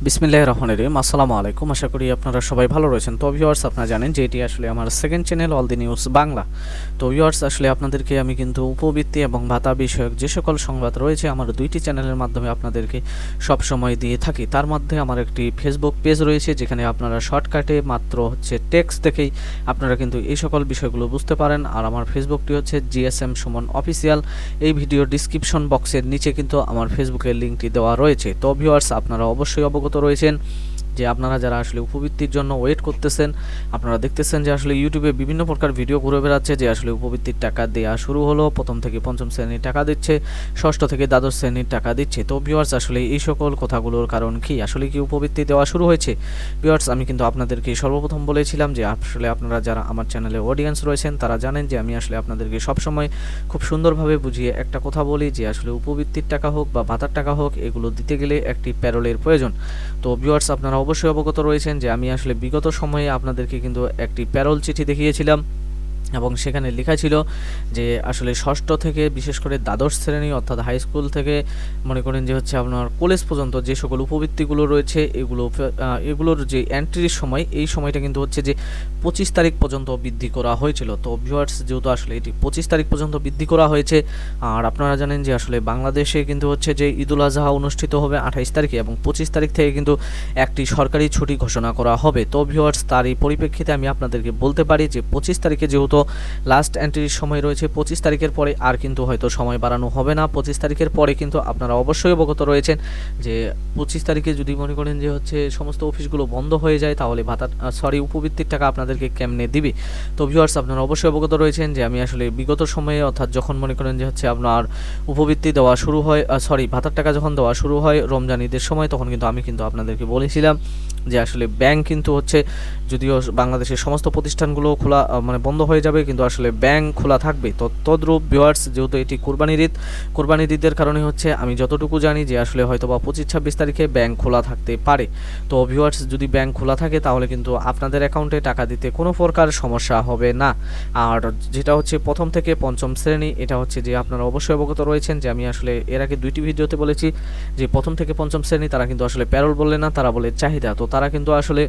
বিসমিল্লাহির রহমানির রহিম। আসসালামু আলাইকুম। আশা করি আপনারা সবাই ভালো রয়েছেন। তো ভিউয়ার্স, আপনারা জানেন যে এটি আসলে আমার second channel all the news Bangla. তো ভিউয়ার্স, আসলে আপনাদেরকে আমি কিন্তু উপবৃত্তি এবং ভাতা বিষয়ক যে সকল সংবাদ রয়েছে আমার দুইটি চ্যানেলের মাধ্যমে আপনাদেরকে সব সময় দিয়ে থাকি। তার মধ্যে আমার একটি ফেসবুক পেজ রয়েছে যেখানে আপনারা শর্টকাটে মাত্র টেক্সট দেখেই আপনারা কিন্তু এই সকল বিষয়গুলো বুঝতে পারেন। আর আমার ফেসবুকটি হচ্ছে জিএসএম সুমন অফিসিয়াল। এই ভিডিও ডিসক্রিপশন বক্সের নিচে কিন্তু আমার ফেসবুকের লিঙ্কটি দেওয়া রয়েছে। তো ভিউয়ার্স, আপনারা অবশ্যই অবগত রয়েছেন যে আপনারা যারা আসলে উপবৃত্তির জন্য ওয়েট করতেছেন, আপনারা দেখতেছেন যে আসলে ইউটিউবে বিভিন্ন প্রকার ভিডিও ঘুরে বেড়াচ্ছে যে আসলে উপবৃত্তির টাকা দেওয়া শুরু হলো, প্রথম থেকে পঞ্চম শ্রেণীর টাকা দিচ্ছে, ষষ্ঠ থেকে দ্বাদশ শ্রেণীর টাকা দিচ্ছে। তো ভিউয়ার্স, আসলে এই সকল কথাগুলোর কারণ কি? আসলে কি উপবৃত্তি দেওয়া শুরু হয়েছে? ভিউয়ার্স, আমি কিন্তু আপনাদেরকে সর্বপ্রথম বলেছিলাম যে আসলে আপনারা যারা আমার চ্যানেলে অডিয়েন্স রয়েছেন তারা জানেন যে আমি আসলে আপনাদেরকে সবসময় খুব সুন্দরভাবে বুঝিয়ে একটা কথা বলি যে আসলে উপবৃত্তির টাকা হোক বা ভাতার টাকা হোক, এগুলো দিতে গেলে একটি প্যারোলের প্রয়োজন। তো ভিউয়ার্স, আপনারা অবশ্যই অবগত রয়েছেন যে আমি আসলে বিগত সময়ে আপনাদেরকে কিন্তু একটি প্যারোল চিঠি দেখিয়েছিলাম এবং সেখানে লেখা ছিল যে আসলে ষষ্ঠ থেকে বিশেষ করে দ্বাদশ শ্রেণী অর্থাৎ হাই স্কুল থেকে মনে করেন যে হচ্ছে আপনার কলেজ পর্যন্ত যে সকল উপবৃত্তিগুলো রয়েছে এগুলোর যে এন্ট্রির সময়, এই সময়টা কিন্তু হচ্ছে যে 25 তারিখ পর্যন্ত বৃদ্ধি করা হয়েছিল। তো ভিউয়ার্স, যেহেতু আসলে এটি 25 তারিখ পর্যন্ত বৃদ্ধি করা হয়েছে, আর আপনারা জানেন যে আসলে বাংলাদেশে কিন্তু হচ্ছে যে ঈদুল আজহা অনুষ্ঠিত হবে 28 তারিখে এবং 25 তারিখ থেকে কিন্তু একটি সরকারি ছুটি ঘোষণা করা হবে। তো ভিউয়ার্স, তার এই পরিপ্রেক্ষিতে আমি আপনাদেরকে বলতে পারি যে 25 তারিখে যেহেতু লাস্ট এন্ট্রির সময় রয়েছে, 25 তারিখের পরে আর কিন্তু হয়তো সময় বাড়ানো হবে না। 25 তারিখের পরে কিন্তু আপনারা অবশ্যই অবগত রয়েছেন যে 25 তারিখে যদি মনে করেন যে হচ্ছে সমস্ত অফিসগুলো বন্ধ হয়ে যায় তাহলে উপবৃত্তির টাকা আপনাদেরকে কেমনে দিবে। তো ভিউয়ার্স, আপনারা অবশ্যই অবগত রয়েছেন যে আমি আসলে বিগত সময়ে অর্থাৎ যখন মনে করেন যে হচ্ছে আপনার উপবৃত্তি দেওয়া শুরু হয়, ভাতার টাকা যখন দেওয়া শুরু হয় রমজান ঈদের সময়, তখন কিন্তু আমি কিন্তু আপনাদেরকে বলেছিলাম যে আসলে ব্যাংক কিন্তু হচ্ছে যদিও বাংলাদেশের সমস্ত প্রতিষ্ঠানগুলো খোলা বন্ধ হয়ে যাবে, কিন্তু আসলে ব্যাংক খোলা থাকবে। তো তদ্রূপ ভিউয়ার্স, যেহেতু এটি কোরবানির ঈদের কারণে হচ্ছে আমি যতটুকু জানি যে আসলে হয়তো বা 25-26 তারিখে ব্যাংক খোলা থাকতে পারে। তো ভিউয়ার্স, যদি ব্যাংক খোলা থাকে তাহলে কিন্তু আপনাদের অ্যাকাউন্টে টাকা দিতে কোনো প্রকার সমস্যা হবে না। আর যেটা হচ্ছে প্রথম থেকে পঞ্চম শ্রেণী, এটা হচ্ছে যে আপনারা অবশ্যই অবগত রয়েছেন যে আমি আসলে এর আগে দুইটি ভিডিওতে বলেছি যে প্রথম থেকে পঞ্চম শ্রেণী তারা কিন্তু আসলে প্যারোল বলে না, তারা বলে চাহিদা। তো তারা কিন্তু আসলে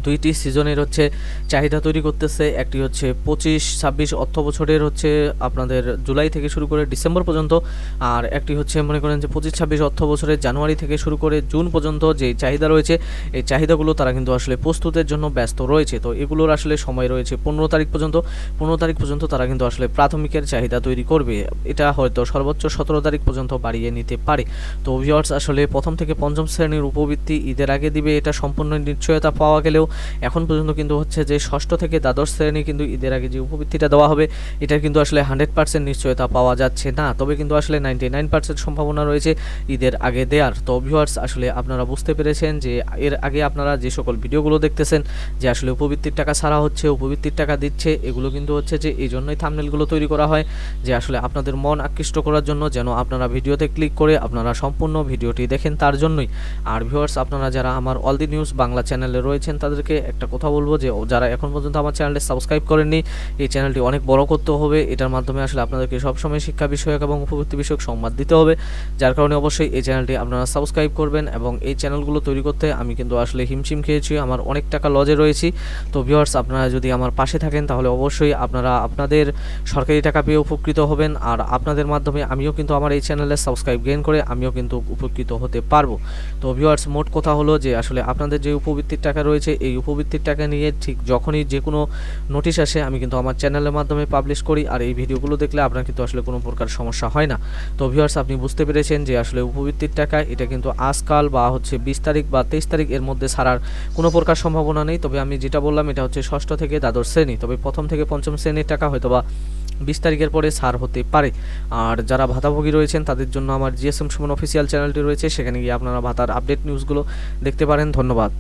দুইটি সিজনের হচ্ছে চাহিদা তৈরি করতেছে। একটি হচ্ছে 25-26 অর্থ বছরের হচ্ছে আপনাদের জুলাই থেকে শুরু করে ডিসেম্বর পর্যন্ত, আর একটি হচ্ছে মনে করেন যে 25-26 অর্থ বছরের জানুয়ারি থেকে শুরু করে জুন পর্যন্ত যে চাহিদা রয়েছে, এই চাহিদাগুলো তারা কিন্তু আসলে প্রস্তুতের জন্য ব্যস্ত রয়েছে। তো এগুলোর আসলে সময় রয়েছে 15 তারিখ পর্যন্ত। 15 তারিখ পর্যন্ত তারা কিন্তু আসলে প্রাথমিকের চাহিদা তৈরি করবে। এটা হয়তো সর্বোচ্চ 17 তারিখ পর্যন্ত বাড়িয়ে নিতে পারে। তো ভিউয়ার্স, আসলে প্রথম থেকে পঞ্চম শ্রেণীর উপবৃত্তি ঈদের আগে দিবে এটা সম্পূর্ণ নিশ্চয়তা পাওয়া গেলেও এখন পর্যন্ত কিন্তু হচ্ছে যে ষষ্ঠ থেকে দ্বাদশ শ্রেণী কিন্তু ঈদের আগে যে উপবৃত্তিটা দেওয়া হবে এটার কিন্তু আসলে 100% নিশ্চয়তা পাওয়া যাচ্ছে না, তবে কিন্তু আসলে 99% সম্ভাবনা রয়েছে ঈদের আগে দেওয়ার। তো ভিউয়ার্স, আসলে আপনারা বুঝতে পেরেছেন যে এর আগে আপনারা যে সকল ভিডিওগুলো দেখতেছেন যে আসলে উপবৃত্তির টাকা ছাড়া হচ্ছে, উপবৃত্তির টাকা দিচ্ছে, এগুলো কিন্তু হচ্ছে যে এই জন্যই থাম্বনেলগুলো তৈরি করা হয় যে আসলে আপনাদের মন আকৃষ্ট করার জন্য, যেন আপনারা ভিডিওতে ক্লিক করে আপনারা সম্পূর্ণ ভিডিওটি দেখেন, তার জন্যই। আর ভিউয়ার্স, আপনারা যারা আমার অল দি নিউজ বাংলা চ্যানেলে রয়েছেন তাদেরকে একটা কথা বলবো যে যারা এখন পর্যন্ত আমার চ্যানেলটি সাবস্ক্রাইব করেননি, এই চ্যানেলটি অনেক বড় করতে হবে। এটার মাধ্যমে আসলে আপনাদেরকে সবসময় শিক্ষা বিষয়ক এবং উপবৃত্তি বিষয়ক সংবাদ দিতে হবে, যার কারণে অবশ্যই এই চ্যানেলটি আপনারা সাবস্ক্রাইব করবেন। এবং এই চ্যানেলগুলো তৈরি করতে আমি কিন্তু আসলে হিমশিম খেয়েছি, আমার অনেক টাকা লজে রয়েছি। তো ভিউয়ার্স, আপনারা যদি আমার পাশে থাকেন তাহলে অবশ্যই আপনারা আপনাদের সরকারি টাকা পেয়ে উপকৃত হবেন, আর আপনাদের মাধ্যমে আমিও কিন্তু আমার এই চ্যানেলে সাবস্ক্রাইব গেইন করে আমিও কিন্তু উপকৃত হতে পারবো। তো ভিউয়ার্স, মোট কথা হলো যে আসলে আপনাদের যে উপবৃত্তির টাকা রয়েছে এই উপবৃত্তির টাকা নিয়ে ঠিক যখনই যে কোনো নোটিশ আসে আমি কিন্তু আমার চ্যানেলের মাধ্যমে পাবলিশ করি, আর এই ভিডিওগুলো দেখলে আপনার কিন্তু আসলে কোনো প্রকার সমস্যা হয় না। তো ভিউয়ার্স, আপনি বুঝতে পেরেছেন যে আসলে উপবৃত্তির টাকা এটা কিন্তু আজকাল বা হচ্ছে 20 তারিখ বা 23 তারিখ এর মধ্যে ছাড়ার কোনো প্রকার সম্ভাবনা নেই। তবে আমি যেটা বললাম এটা হচ্ছে ষষ্ঠ থেকে দ্বাদশ শ্রেণী, তবে প্রথম থেকে পঞ্চম শ্রেণীর টাকা হয়তো বা 20 তারিখের পরে ছাড় হতে পারে। আর যারা ভাতাভোগী রয়েছেন তাদের জন্য আমার জিএসএম সুমন অফিসিয়াল চ্যানেলটি রয়েছে, সেখানে গিয়ে আপনারা ভাতার আপডেট নিউজগুলো দেখতে পারেন। ধন্যবাদ।